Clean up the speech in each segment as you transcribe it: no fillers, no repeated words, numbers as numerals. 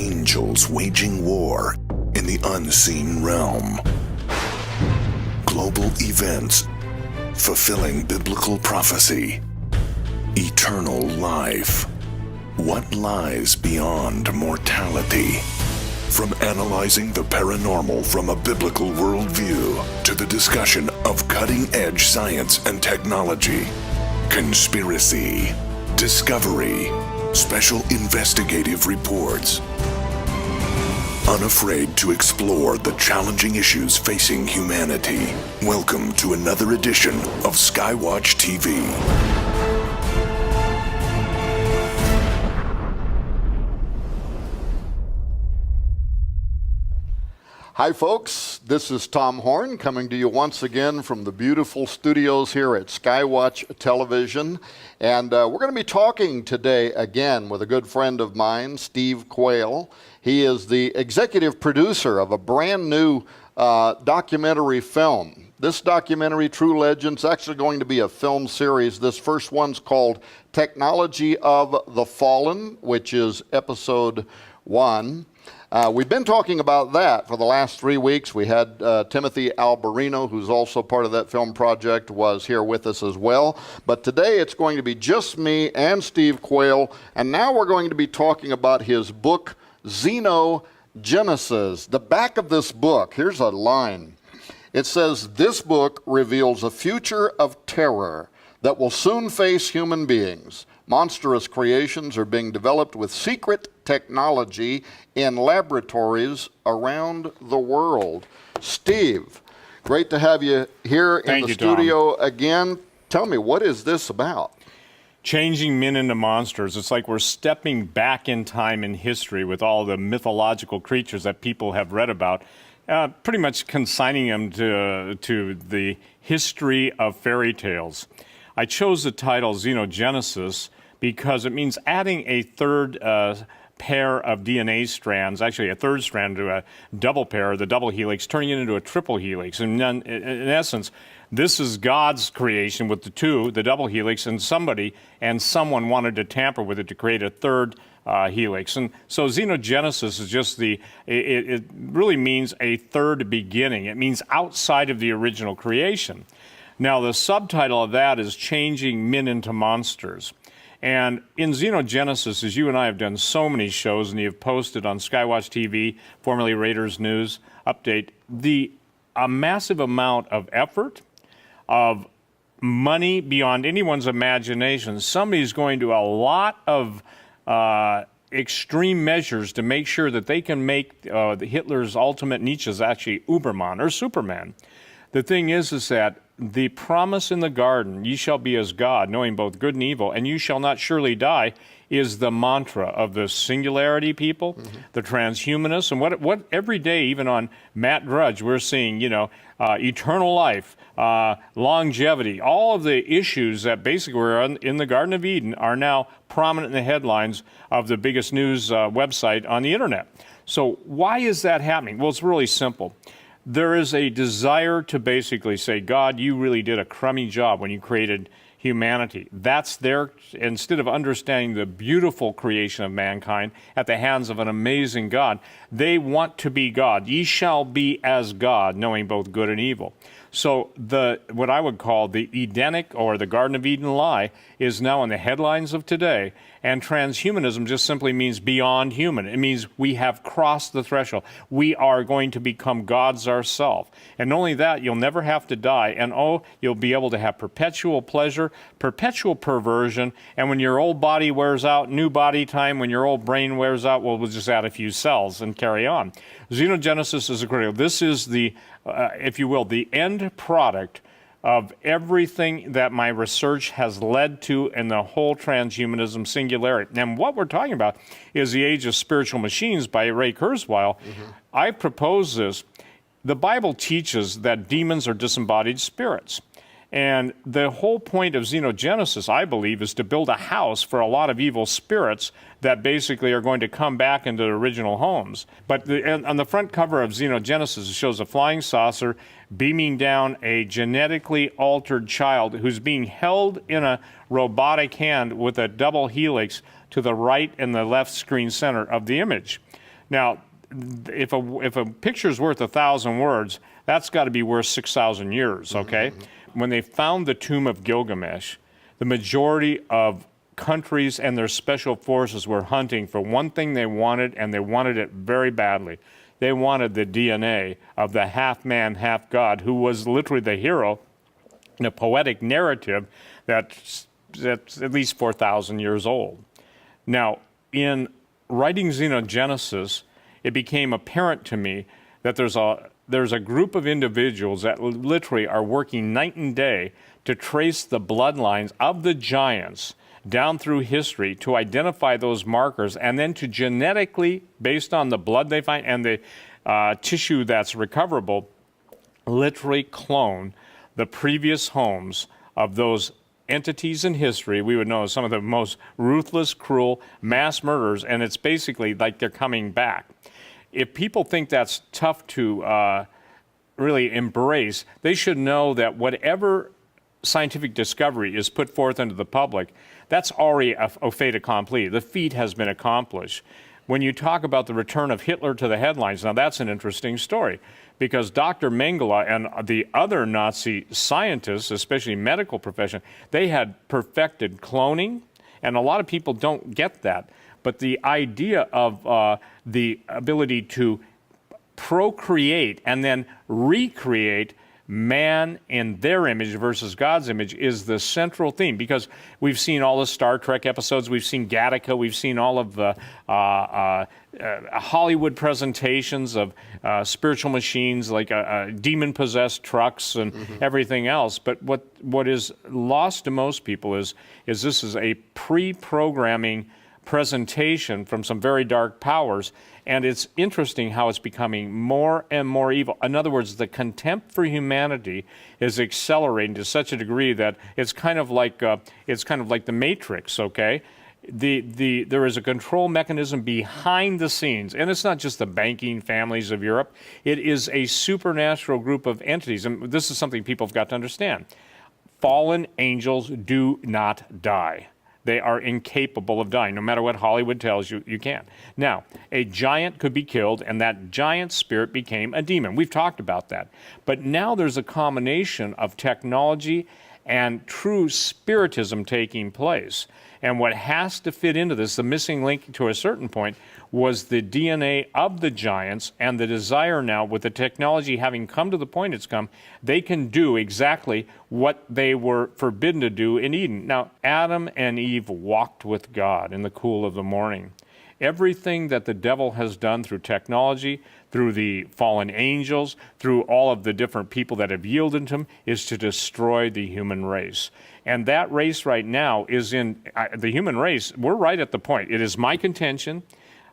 angels waging war in the unseen realm. Global events fulfilling biblical prophecy. Eternal life. What lies beyond mortality? From analyzing the paranormal from a biblical worldview to the discussion of cutting-edge science and technology, conspiracy, discovery, special investigative reports. Unafraid to explore the challenging issues facing humanity. Welcome to another edition of Skywatch TV. Hi folks, this is Tom Horn coming to you once again from the beautiful studios here at Skywatch Television. And we're going to be talking today again with a good friend of mine, Steve Quayle. He is the executive producer of a brand new documentary film. This documentary, True Legends, is actually going to be a film series. This first one's called Technology of the Fallen, which is episode 1. We've been talking about that for the last 3 weeks. We had Timothy Alberino, who's also part of that film project, was here with us as well. But today it's going to be just me and Steve Quayle. And now we're going to be talking about his book, Xenogenesis. The back of this book, here's a line. It says, "This book reveals a future of terror that will soon face human beings. Monstrous creations are being developed with secret technology in laboratories around the world." Steve, great to have you here in the studio again. Tell me, what is this about? Changing men into monsters. It's like we're stepping back in time in history with all the mythological creatures that people have read about, pretty much consigning them to the history of fairy tales. I chose the title Xenogenesis because it means adding a third pair of DNA strands, actually a third strand to a double pair, the double helix, turning it into a triple helix. And in essence, this is God's creation with the two, the double helix, and someone wanted to tamper with it to create a third helix. And so Xenogenesis is just it really means a third beginning. It means outside of the original creation. Now, the subtitle of that is Changing Men into Monsters. And in Xenogenesis, as you and I have done so many shows, and you've posted on Skywatch TV, formerly Raiders News Update, a massive amount of effort, of money beyond anyone's imagination. Somebody's going to a lot of extreme measures to make sure that they can make Hitler's ultimate Nietzsche's actually Uberman or Superman. The thing is that the promise in the garden, ye shall be as God, knowing both good and evil, and you shall not surely die, is the mantra of the singularity people, the transhumanists, and what every day, even on Matt Drudge, we're seeing, eternal life, longevity, all of the issues that basically were in the Garden of Eden are now prominent in the headlines of the biggest news website on the internet. So why is that happening? Well, it's really simple. There is a desire to basically say, God, you really did a crummy job when you created humanity. That's instead of understanding the beautiful creation of mankind at the hands of an amazing God, they want to be God. Ye shall be as God, knowing both good and evil. So what I would call the Edenic or the Garden of Eden lie is now in the headlines of today, and transhumanism just simply means beyond human. It means we have crossed the threshold. We are going to become gods ourselves. And not only that, you'll never have to die, and you'll be able to have perpetual pleasure, perpetual perversion, and when your old body wears out, new body time. When your old brain wears out, we'll just add a few cells and carry on. Xenogenesis is critical. This is if you will, the end product of everything that my research has led to in the whole transhumanism singularity. And what we're talking about is The Age of Spiritual Machines by Ray Kurzweil. I propose this. The Bible teaches that demons are disembodied spirits. And the whole point of Xenogenesis, I believe, is to build a house for a lot of evil spirits that basically are going to come back into their original homes. But on the front cover of Xenogenesis, it shows a flying saucer beaming down a genetically altered child who's being held in a robotic hand with a double helix to the right and the left screen center of the image. Now, if a picture's worth 1,000 words, that's got to be worth 6,000 years, okay? When they found the tomb of Gilgamesh, the majority of countries and their special forces were hunting for one thing they wanted, and they wanted it very badly. They wanted the DNA of the half-man, half-god, who was literally the hero in a poetic narrative that's at least 4,000 years old. Now, in writing Xenogenesis, it became apparent to me that there's a group of individuals that literally are working night and day to trace the bloodlines of the giants down through history to identify those markers, and then to genetically, based on the blood they find and the tissue that's recoverable, literally clone the previous homes of those entities in history we would know as some of the most ruthless, cruel mass murderers, and it's basically like they're coming back. If people think that's tough to really embrace, they should know that whatever scientific discovery is put forth into the public, that's already a fait accompli. The feat has been accomplished. When you talk about the return of Hitler to the headlines, now that's an interesting story, because Dr. Mengele and the other Nazi scientists, especially medical profession, they had perfected cloning, and a lot of people don't get that. But the idea of the ability to procreate and then recreate man in their image versus God's image is the central theme, because we've seen all the Star Trek episodes, we've seen Gattaca, we've seen all of the Hollywood presentations of spiritual machines like demon-possessed trucks and everything else. But what is lost to most people is this is a pre-programming presentation from some very dark powers, and it's interesting how it's becoming more and more evil. In other words, the contempt for humanity is accelerating to such a degree that it's kind of like the Matrix. Okay, there is a control mechanism behind the scenes, and it's not just the banking families of Europe. It is a supernatural group of entities, and this is something people have got to understand. Fallen angels do not die. They are incapable of dying. No matter what Hollywood tells you, you can't. Now, a giant could be killed, and that giant spirit became a demon. We've talked about that. But now there's a combination of technology and true spiritism taking place. And what has to fit into this, the missing link to a certain point, was the DNA of the giants, and the desire now, with the technology having come to the point it's come, they can do exactly what they were forbidden to do in Eden. Now, Adam and Eve walked with God in the cool of the morning. Everything that the devil has done through technology, through the fallen angels, through all of the different people that have yielded to him, is to destroy the human race. And that race right now is in the human race. We're right at the point. It is my contention.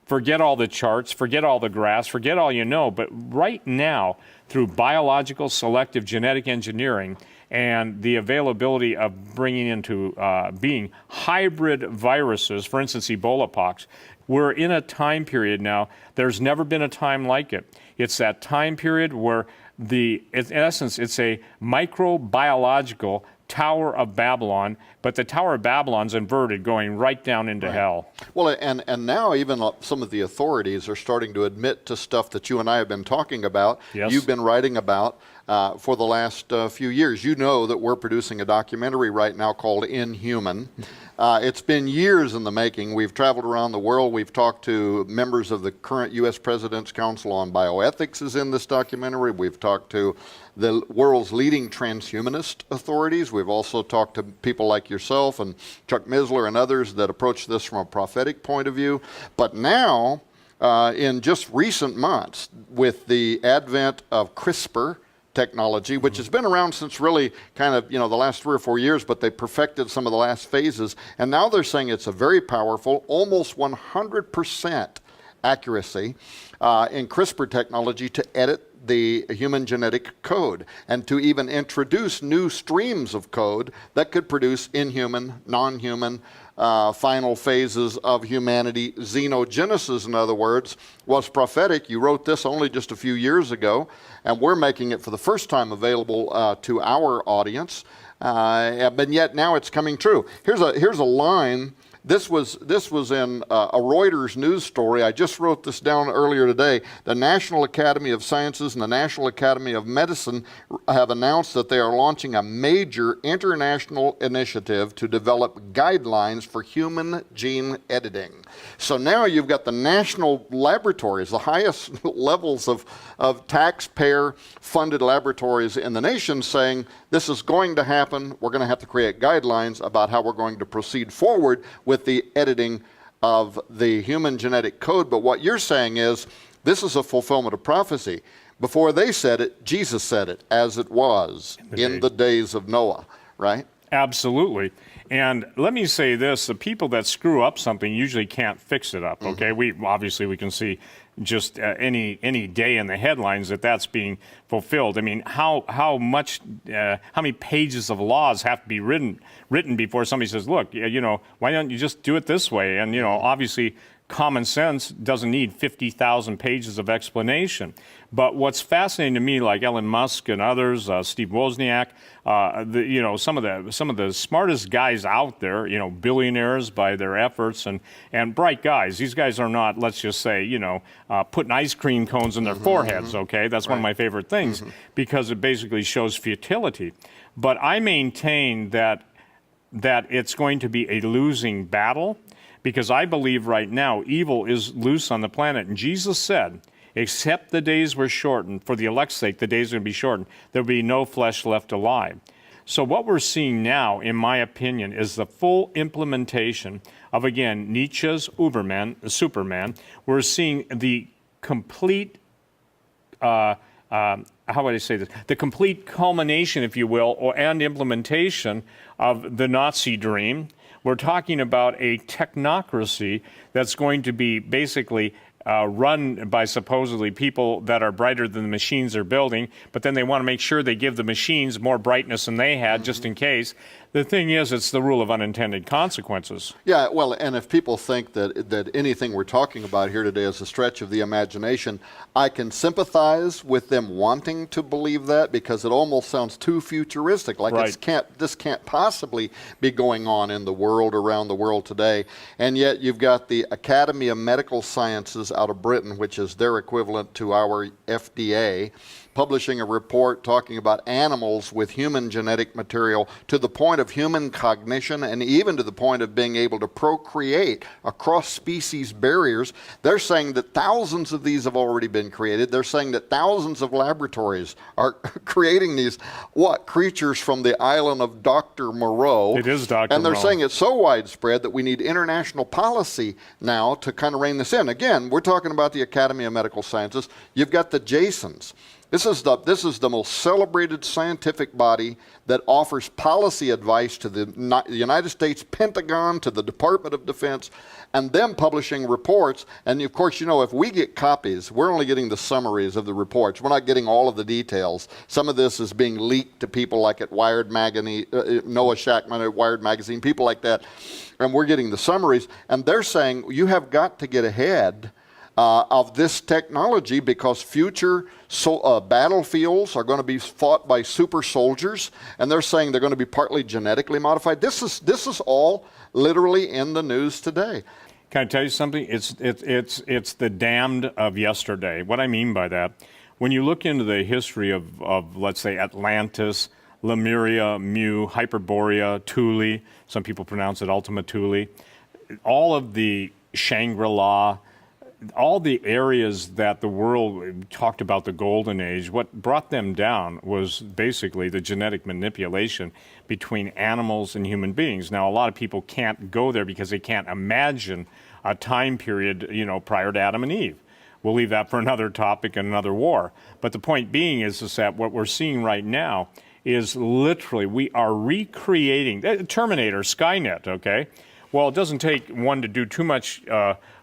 Forget all the charts, forget all the graphs, forget all you know. But right now, through biological selective genetic engineering and the availability of bringing into being hybrid viruses, for instance, Ebola pox, we're in a time period now. There's never been a time like it. It's that time period where in essence, it's a microbiological Tower of Babylon, but the Tower of Babylon's inverted, going right down into hell. Well, and now even some of the authorities are starting to admit to stuff that you and I have been talking about. Yes. You've been writing about for the last few years. You know that we're producing a documentary right now called Inhuman. It's been years in the making. We've traveled around the world. We've talked to members of the current U.S. President's Council on Bioethics is in this documentary. We've talked to the world's leading transhumanist authorities. We've also talked to people like yourself and Chuck Misler and others that approach this from a prophetic point of view. But now, in just recent months, with the advent of CRISPR technology, which has been around since really kind of, the last 3 or 4 years, but they perfected some of the last phases. And now they're saying it's a very powerful, almost 100% accuracy in CRISPR technology to edit the human genetic code and to even introduce new streams of code that could produce inhuman, non-human, final phases of humanity. Xenogenesis, in other words, was prophetic. You wrote this only just a few years ago, and we're making it for the first time available to our audience. But yet now it's coming true. Here's a line This was in a Reuters news story. I just wrote this down earlier today. The National Academy of Sciences and the National Academy of Medicine have announced that they are launching a major international initiative to develop guidelines for human gene editing. So now you've got the national laboratories, the highest levels of taxpayer-funded laboratories in the nation saying this is going to happen. We're going to have to create guidelines about how we're going to proceed forward with the editing of the human genetic code. But what you're saying is this is a fulfillment of prophecy. Before they said it, Jesus said it, as it was in the days of Noah, right? Absolutely. And let me say this, the people that screw up something usually can't fix it up, okay? We can see just any day in the headlines that's being fulfilled. I mean, how many pages of laws have to be written before somebody says, look, why don't you just do it this way? And, obviously common sense doesn't need 50,000 pages of explanation. But what's fascinating to me, like Elon Musk and others, Steve Wozniak, some of the smartest guys out there, billionaires by their efforts and bright guys. These guys are not, let's just say, putting ice cream cones in their foreheads. Okay, that's one of my favorite things because it basically shows futility. But I maintain that it's going to be a losing battle. Because I believe right now evil is loose on the planet. And Jesus said, except the days were shortened, for the elect's sake, the days are going to be shortened, there will be no flesh left alive. So what we're seeing now, in my opinion, is the full implementation of, again, Nietzsche's Superman. We're seeing the complete, how would I say this? The complete culmination, if you will, and implementation of the Nazi dream. We're talking about a technocracy that's going to be basically run by supposedly people that are brighter than the machines they're building, but then they want to make sure they give the machines more brightness than they had just in case. The thing is, it's the rule of unintended consequences. Yeah, well, and if people think that anything we're talking about here today is a stretch of the imagination, I can sympathize with them wanting to believe that because it almost sounds too futuristic, like this can't possibly be going on in the world, around the world today. And yet you've got the Academy of Medical Sciences out of Britain, which is their equivalent to our FDA, publishing a report talking about animals with human genetic material to the point of human cognition and even to the point of being able to procreate across species barriers. They're saying that thousands of these have already been created. They're saying that thousands of laboratories are creating these, creatures from the island of Dr. Moreau. It is Dr. And they're Moreau. saying it's so widespread that we need international policy now to kind of rein this in. Again, we're talking about the Academy of Medical Sciences. You've got the Jasons. This is the most celebrated scientific body that offers policy advice to the United States Pentagon, to the Department of Defense, and them publishing reports. And of course, if we get copies, we're only getting the summaries of the reports. We're not getting all of the details. Some of this is being leaked to people like at Wired Magazine, Noah Shackman at Wired Magazine, people like that. And we're getting the summaries. And they're saying, you have got to get ahead of this technology because future battlefields are going to be fought by super soldiers, and they're saying they're going to be partly genetically modified. This is all literally in the news today. Can I tell you something? It's the damned of yesterday. What I mean by that, when you look into the history of let's say Atlantis, Lemuria, Mu, Hyperborea, Thule, some people pronounce it Ultima Thule, all of the Shangri-La, all the areas that the world talked about the golden age, what brought them down was basically the genetic manipulation between animals and human beings. Now, a lot of people can't go there because they can't imagine a time period, prior to Adam and Eve. We'll leave that for another topic and another war. But the point being is that what we're seeing right now is literally we are recreating Terminator, Skynet, okay? Well, it doesn't take one to do too much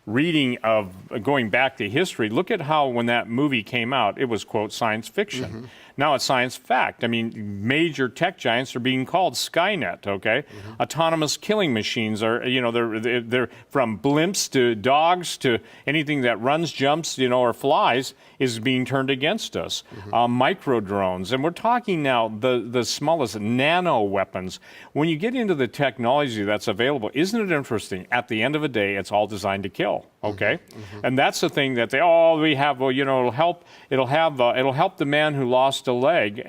reading of going back to history. Look at how when that movie came out, it was, quote, science fiction. Now it's science fact. I mean, major tech giants are being called Skynet, okay? Autonomous killing machines are, they're from blimps to dogs to anything that runs, jumps, or flies is being turned against us. Micro drones. And we're talking now the smallest nano weapons. When you get into the technology that's available, isn't it interesting? At the end of the day, it's all designed to kill, okay? And that's the thing that we have, it'll help the man who lost a leg,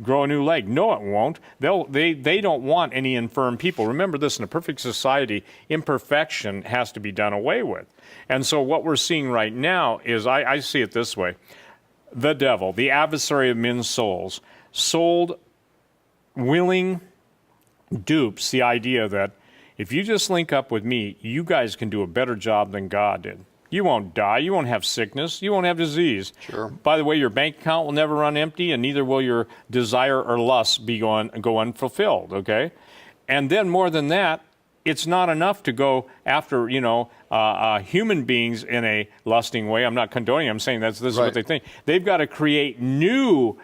grow a new leg. No, it won't. They don't want any infirm people. Remember this, in a perfect society, imperfection has to be done away with. And so what we're seeing right now is, I see it this way. The devil, the adversary of men's souls, sold willing dupes the idea that if you just link up with me, you guys can do a better job than God did. You won't die. You won't have sickness. You won't have disease. Sure. By the way, your bank account will never run empty, and neither will your desire or lust go unfulfilled, okay? And then more than that, it's not enough to go after, human beings in a lusting way. I'm not condoning it. I'm saying this is what they think. They've got to create new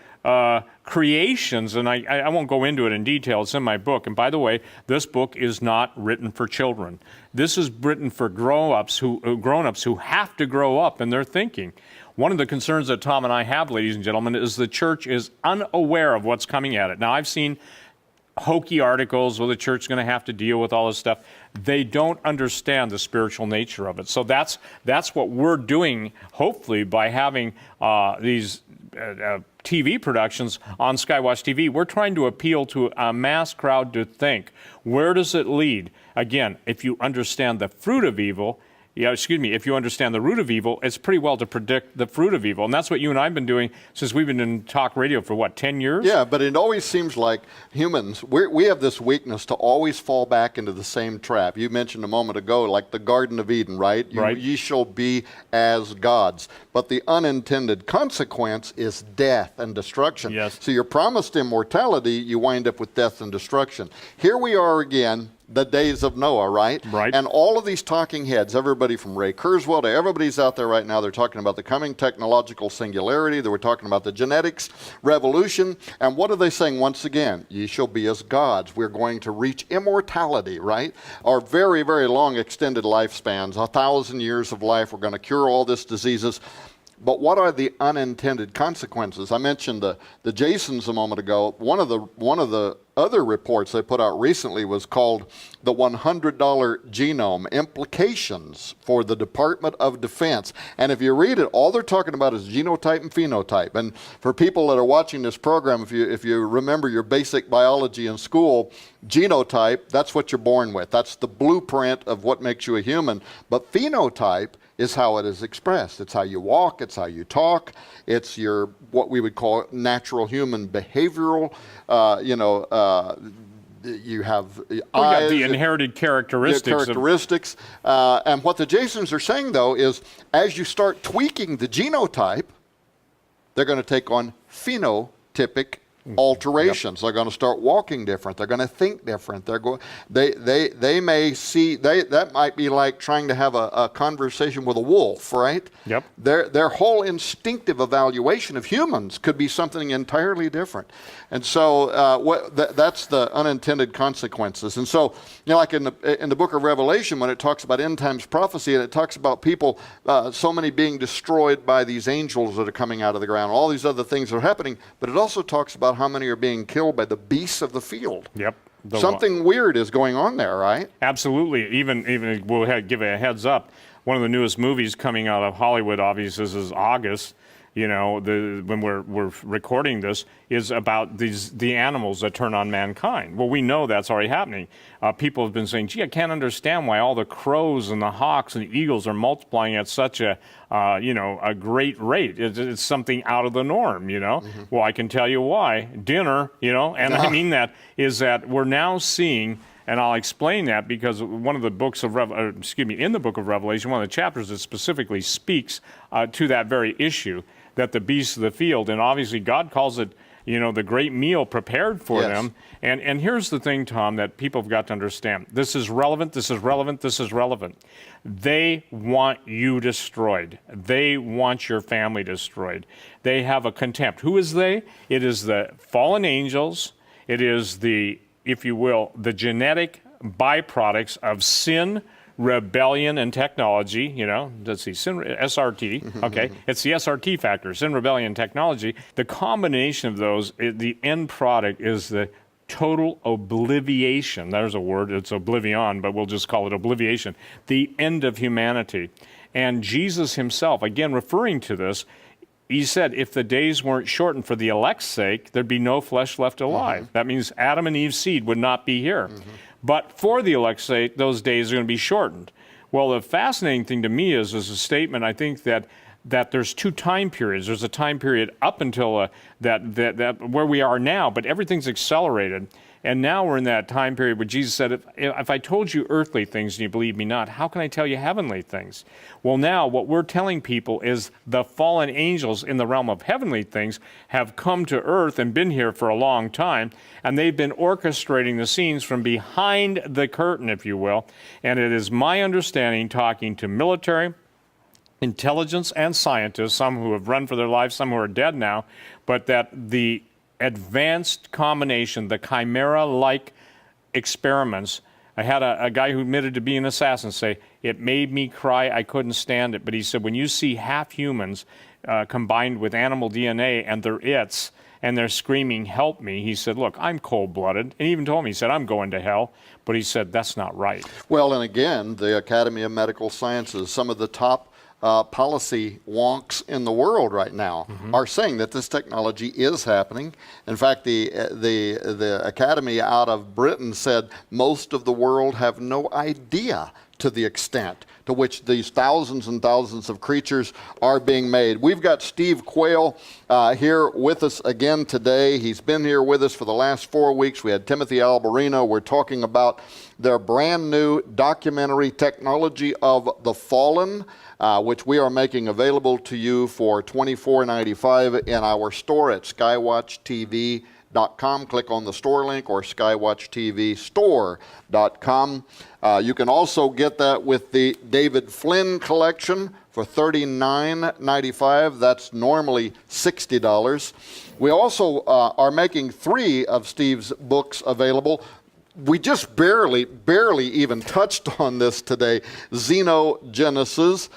creations, and I won't go into it in detail. It's in my book. And by the way, this book is not written for children. This is written for grown-ups who have to grow up in their thinking. One of the concerns that Tom and I have, ladies and gentlemen, is the church is unaware of what's coming at it. Now, I've seen hokey articles where the church is going to have to deal with all this stuff. They don't understand the spiritual nature of it. So that's what we're doing, hopefully, by having these TV productions on Skywatch TV. We're trying to appeal to a mass crowd to think, where does it lead? Again, if you understand the fruit of evil, if you understand the root of evil, it's pretty well to predict the fruit of evil. And that's what you and I have been doing since we've been in talk radio for, 10 years? Yeah, but it always seems like humans, we have this weakness to always fall back into the same trap. You mentioned a moment ago, like the Garden of Eden, right? Ye shall be as gods. But the unintended consequence is death and destruction. Yes. So you're promised immortality, you wind up with death and destruction. Here we are again, the days of Noah, right? Right. And all of these talking heads, everybody from Ray Kurzweil to everybody's out there right now, they're talking about the coming technological singularity. They were talking about the genetics revolution. And what are they saying once again? Ye shall be as gods. We're going to reach immortality, right? Our very, very long extended lifespans, 1,000 years of life. We're going to cure all these diseases. But what are the unintended consequences? I mentioned the Jasons a moment ago. One of the other reports they put out recently was called the $100 Genome Implications for the Department of Defense. And if you read it, all they're talking about is genotype and phenotype. And for people that are watching this program, if you remember your basic biology in school, genotype, that's what you're born with. That's the blueprint of what makes you a human. But phenotype is how it is expressed. It's how you walk, it's how you talk, it's your, what we would call natural human behavioral, you have eyes. The inherited characteristics. And what the Jasons are saying, though, is as you start tweaking the genotype, they're going to take on phenotypic alterations. They're going to start walking different. They're going to think different. They may see, that might be like trying to have a conversation with a wolf, right? Yep. Their whole instinctive evaluation of humans could be something entirely different. And so that's the unintended consequences. And so, like in the book of Revelation, when it talks about end times prophecy, and it talks about people, so many being destroyed by these angels that are coming out of the ground, all these other things are happening, but it also talks about how many are being killed by the beasts of the field. Yep. Something weird is going on there, right? Absolutely. Even we'll give a heads up. One of the newest movies coming out of Hollywood, obviously, is August. When we're recording this, is about the animals that turn on mankind. Well, we know that's already happening. People have been saying, gee, I can't understand why all the crows and the hawks and the eagles are multiplying at such a great rate. It's something out of the norm, Mm-hmm. Well, I can tell you why. Dinner, and I mean that we're now seeing. And I'll explain that because one of the books of in the book of Revelation, one of the chapters that specifically speaks to that very issue, that the beasts of the field, and obviously God calls it, the great meal prepared for Yes. them. And here's the thing, Tom, that people have got to understand. This is relevant, this is relevant, this is relevant. They want you destroyed. They want your family destroyed. They have a contempt. Who is they? It is the fallen angels. It is the, if you will, the genetic byproducts of sin, rebellion, and technology. Let's see, sin, SRT. Okay, it's the SRT factor, sin, rebellion, technology. The combination of those, the end product is the total obliviation. There's a word, it's oblivion, but we'll just call it obliviation. The end of humanity. And Jesus himself, again referring to this, he said if the days weren't shortened for the elect's sake, there'd be no flesh left alive. That means Adam and Eve's seed would not be here. But for the elect's sake, those days are going to be shortened. Well, the fascinating thing to me is a statement, I think, that there's two time periods. There's a time period up until that where we are now, but everything's accelerated. And now we're in that time period where Jesus said, if I told you earthly things and you believe me not, how can I tell you heavenly things? Well, now what we're telling people is the fallen angels in the realm of heavenly things have come to earth and been here for a long time, and they've been orchestrating the scenes from behind the curtain, if you will. And it is my understanding, talking to military, intelligence, and scientists, some who have run for their lives, some who are dead now, but that the advanced combination, the chimera-like experiments. I had a guy who admitted to being an assassin say, it made me cry, I couldn't stand it. But he said, when you see half humans combined with animal DNA and they're its, and they're screaming, help me, he said, look, I'm cold-blooded. And he even told me, he said, I'm going to hell. But he said, that's not right. Well, and again, the Academy of Medical Sciences, some of the top policy wonks in the world right now are saying that this technology is happening. In fact, the Academy out of Britain said most of the world have no idea to the extent to which these thousands and thousands of creatures are being made. We've got Steve Quayle here with us again today. He's been here with us for the last 4 weeks. We had Timothy Alberino. We're talking about their brand new documentary, Technology of the Fallen, which we are making available to you for $24.95 in our store at skywatchtv.com. Click on the store link, or skywatchtvstore.com. You can also get that with the David Flynn collection for $39.95. That's normally $60. We also are making 3 of Steve's books available. We just barely even touched on this today. Xenogenesis,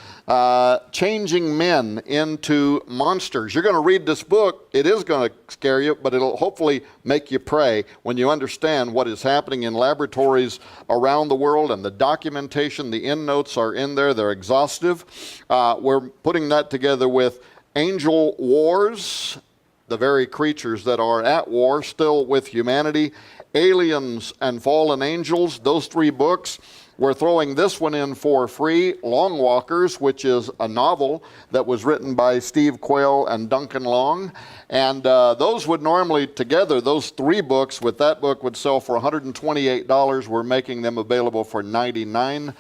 changing men into monsters. You're going to read this book. It is going to scare you, but it'll hopefully make you pray when you understand what is happening in laboratories around the world, and the documentation, the endnotes are in there. They're exhaustive. We're putting that together with Angel Wars, the very creatures that are at war still with humanity, Aliens and Fallen Angels, those 3 books. We're throwing this one in for free, Long Walkers, which is a novel that was written by Steve Quayle and Duncan Long. And those would normally, together, those 3 books with that book would sell for $128. We're making them available for $99.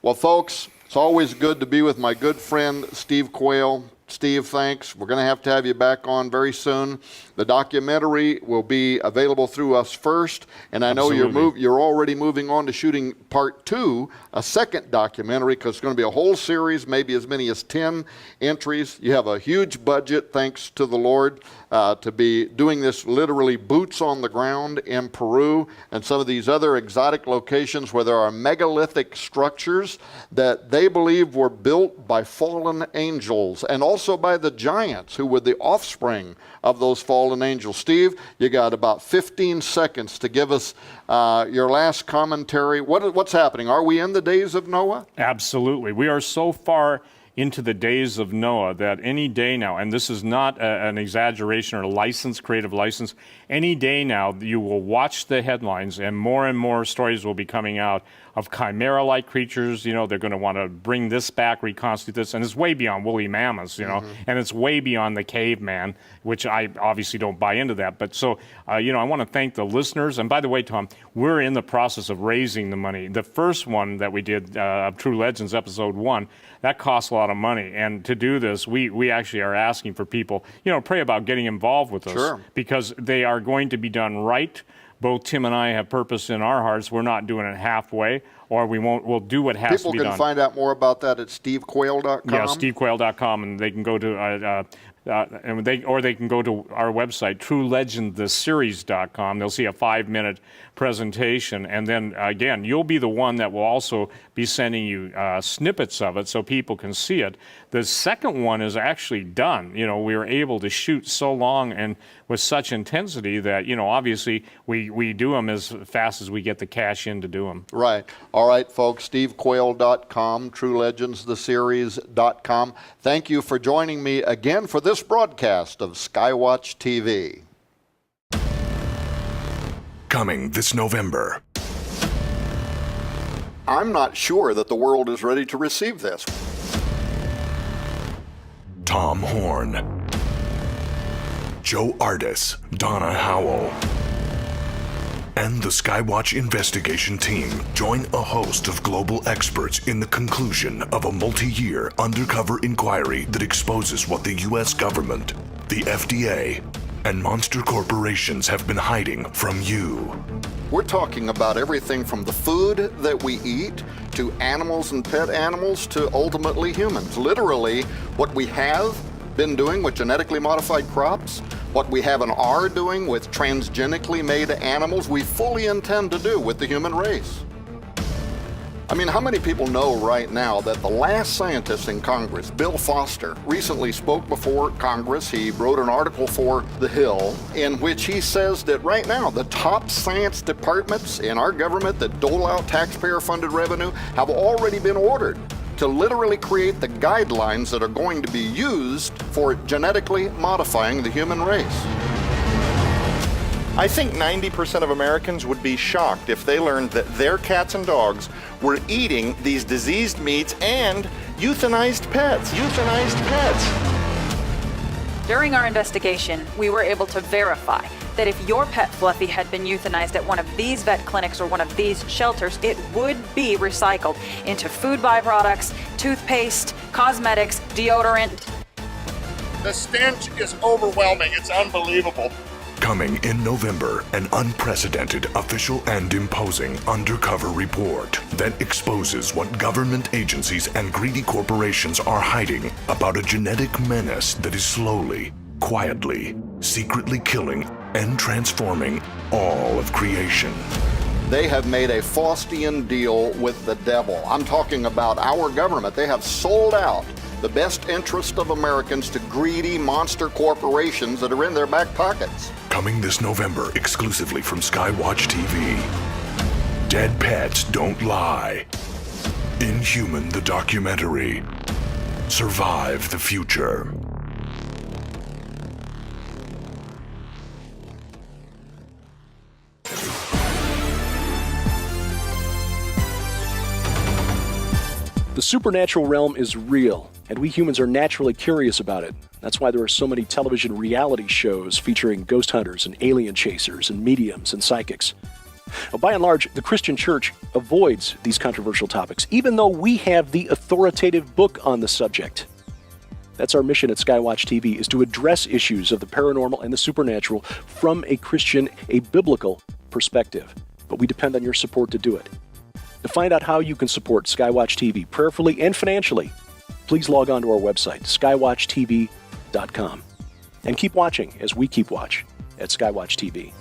Well, folks, it's always good to be with my good friend Steve Quayle. Steve, thanks. We're going to have you back on very soon. The documentary will be available through us first, and I know you're already moving on to shooting part 2, a second documentary, because it's going to be a whole series, maybe as many as 10 entries. You have a huge budget, thanks to the Lord, to be doing this literally boots on the ground in Peru and some of these other exotic locations where there are megalithic structures that they believe were built by fallen angels, and also by the giants who were the offspring of those fallen angels. Steve, you got about 15 seconds to give us your last commentary. What's happening? Are we in the days of Noah? Absolutely. We are so far into the days of Noah that any day now, and this is not an exaggeration or license, creative license, any day now you will watch the headlines and more stories will be coming out of chimera-like creatures. They're going to want to bring this back, reconstitute this, and it's way beyond woolly mammoths, and it's way beyond the caveman, which I obviously don't buy into that. But so, I want to thank the listeners. And by the way, Tom, we're in the process of raising the money. The first one that we did, True Legends, episode 1, that cost a lot lot of money. And to do this, we actually are asking for people, pray about getting involved with us. Sure. Because they are going to be done right. Both Tim and I have purpose in our hearts. We're not doing it halfway, or we'll do what has to be done. People can find out more about that at stevequayle.com? Yeah, stevequayle.com, and they can go to they can go to our website, truelegendtheseries.com. They'll see a 5-minute presentation, and then again, you'll be the one that will also be sending you snippets of it so people can see it. The second one is actually done. We were able to shoot so long and with such intensity that obviously we do them as fast as we get the cash in to do them. Right. All right, folks. stevequayle.com, truelegendstheseries.com. Thank you for joining me again for this broadcast of Skywatch TV. Coming this November. I'm not sure that the world is ready to receive this. Tom Horn, Joe Ardis, Donna Howell, and the Skywatch investigation team join a host of global experts in the conclusion of a multi-year undercover inquiry that exposes what the U.S. government, the FDA, and monster corporations have been hiding from you. We're talking about everything from the food that we eat to animals and pet animals to ultimately humans. Literally, what we have been doing with genetically modified crops, what we have and are doing with transgenically made animals, we fully intend to do with the human race. I mean, how many people know right now that the last scientist in Congress, Bill Foster, recently spoke before Congress. He wrote an article for The Hill in which he says that right now the top science departments in our government that dole out taxpayer-funded revenue have already been ordered to literally create the guidelines that are going to be used for genetically modifying the human race. I think 90% of Americans would be shocked if they learned that their cats and dogs were eating these diseased meats and euthanized pets. During our investigation, we were able to verify that if your pet Fluffy had been euthanized at one of these vet clinics or one of these shelters, it would be recycled into food byproducts, toothpaste, cosmetics, deodorant. The stench is overwhelming. It's unbelievable. Coming in November, an unprecedented, official, and imposing undercover report that exposes what government agencies and greedy corporations are hiding about a genetic menace that is slowly, quietly, secretly killing and transforming all of creation. They have made a Faustian deal with the devil. I'm talking about our government. They have sold out the best interest of Americans to greedy monster corporations that are in their back pockets. Coming this November exclusively from Skywatch TV. Dead Pets Don't Lie. Inhuman the documentary. Survive the Future. The supernatural realm is real, and we humans are naturally curious about it. That's why there are so many television reality shows featuring ghost hunters and alien chasers and mediums and psychics. Well, by and large, the Christian church avoids these controversial topics, even though we have the authoritative book on the subject. That's our mission at Skywatch TV, is to address issues of the paranormal and the supernatural from a Christian, a biblical perspective. But we depend on your support to do it. To find out how you can support Skywatch TV prayerfully and financially, please log on to our website, skywatchtv.com. And keep watching as we keep watch at Skywatch TV.